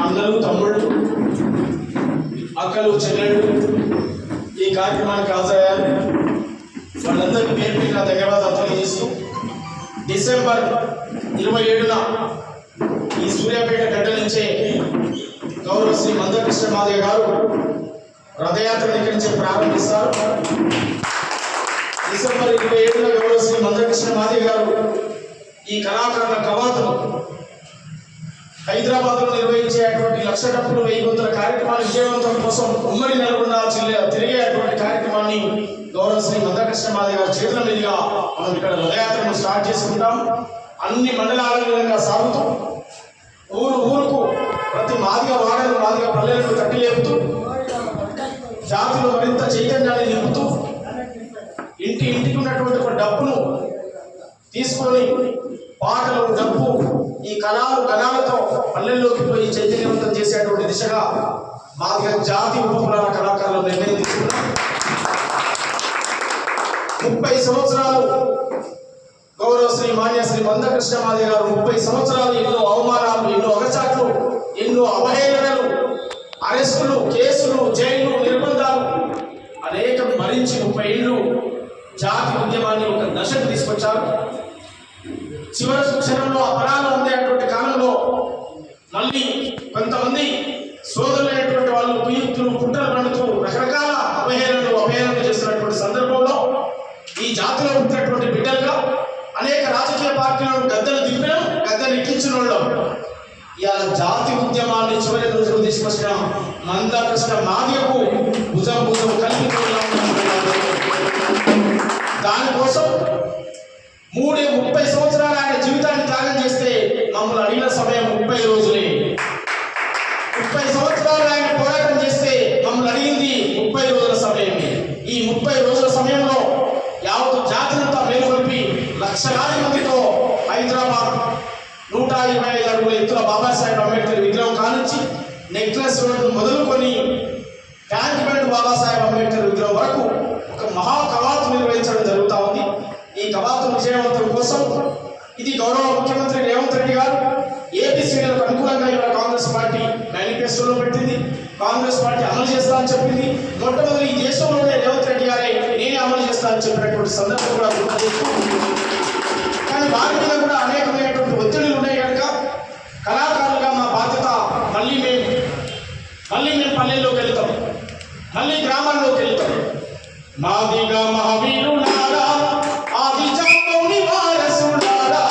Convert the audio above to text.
అన్నలు, తమ్ముళ్ళు, అక్కలు, చెల్లెళ్ళు ఈ కార్యక్రమానికి హాజరయ్యారు. వాళ్ళందరికీ పేరు పేరున ధన్యవాదాలు తెలియజేస్తూ డిసెంబర్ 27న ఈ సూర్యాపేట గడ్డ నుంచే గౌరవ శ్రీ మందకృష్ణ మాదిగ గారు రథయాత్ర దగ్గర నుంచి ప్రారంభిస్తారు. డిసెంబర్ 27న గౌరవ శ్రీ మందకృష్ణ మాదిగ గారు ఈ కళాకారుల కవాతులు హైదరాబాద్లో నిర్వహించేటువంటి లక్ష డప్పులు 1000 గొంతుల కార్యక్రమాన్ని విజయవంతం కోసం ఉమ్మడి నల్గొండ జిల్లా తిరిగేటువంటి కార్యక్రమాన్ని గౌరవ శ్రీ మందకృష్ణ మాదిగ గారి చేతుల మీదుగా మనం ఇక్కడ రథయాత్రను స్టార్ట్ చేసుకుంటాం. అన్ని మండలాల విధంగా సాగుతూ ఊరుకు ప్రతి మాదిగ వాడలు, మాదిగ పల్లెలను తట్టి లేపుతూ జాతులు మరింత చైతన్యాన్ని నింపుతూ ఇంటికి ఉన్నటువంటి ఒక డప్పును తీసుకొని పాటలు, డప్పు, ఈ గణాలతో పల్లెల్లోకి పోయి చైతన్యవంతం చేసేటువంటి దిశగా మాదిగ జాతి ఉపకులాల కళాకారులు నిర్ణయం తీసుకున్నాం. 30 సంవత్సరాలు గౌరవ శ్రీ మాన్య శ్రీ మందకృష్ణ మాదిగ గారు 30 సంవత్సరాలు ఎన్నో అవమానాలు, ఎన్నో అగచాట్లు, ఎన్నో అవహేళనలు, అరెస్టులు, కేసులు, జైలు, నిర్బంధాలు అనేకం భరించి 30 ఏళ్ళు జాతి ఉద్యమాన్ని ఒక దశకు తీసుకొచ్చారు. చివరి క్షణంలో అపరాధం ఉండేటువంటి కాలంలో మళ్ళీ కొంతమంది సోదరులైనటువంటి వాళ్ళు కుయుక్తులు, కుట్రలు పండుతూ రకరకాల అవహేళనలు చేస్తున్నటువంటి సందర్భంలో ఈ జాతిలో పుట్టినటువంటి బిడ్డలుగా అనేక రాజకీయ పార్టీలను గద్దెలు దింపడం, గద్దెలు ఎక్కించిన వాళ్ళు ఇవాళ జాతి ఉద్యమాన్ని చివరి రోజులు తీసుకొచ్చిన మందకృష్ణ మాదిగకు భుజం కలిపి దానికోసం 30 సంవత్సరాలు ఆయన జీవితాన్ని త్యాగం చేస్తే మమ్మల్ని అడిగిన సమయం 30 రోజులే. 30 సంవత్సరాలు ఆయన పోరాటం చేస్తే మమ్మల్ని అడిగింది 30 రోజుల సమయమే. ఈ 30 రోజుల సమయంలో యావత్ జాతినంతా మేలుకొల్పి లక్షలాది మందితో హైదరాబాద్ 125 అడుగుల ఎత్తుల బాబాసాహెబ్ అంబేద్కర్ విగ్రహం కానించి నెక్లెస్ రోడ్డు మొదలుకొని ట్యాంక్ బండ్ బాబాసాహెబ్ అంబేద్కర్ విగ్రహం వరకు ఒక మహా కవాతు నిర్వహించడం జరుగుతూ ఉంది. ఈ కవాతు విజయవంతం కోసం ఇది గౌరవ ముఖ్యమంత్రి రేవంత్ రెడ్డి గారు ఏపీసీలకు అనుకూలంగా ఇవాళ కాంగ్రెస్ పార్టీ మేనిఫెస్టోలో పెట్టింది. కాంగ్రెస్ పార్టీ అమలు చేస్తా అని చెప్పింది. మొట్టమొదటి ఈ దేశంలోనే రేవంత్ రెడ్డి గారే నేనే అమలు చేస్తా అని చెప్పినటువంటి సందర్భం కూడా గుర్తు. కానీ వారి మీద కూడా అనేకమైనటువంటి ఒత్తిడులు ఉన్నాయి కనుక కళాకారులుగా మా బాధ్యత మళ్ళీ మేము పల్లెల్లోకి వెళ్తాం, మళ్ళీ గ్రామాల్లోకి వెళ్తాం. మాదిగ మహావీరులారా, ఆది జాతుని వారసులారా,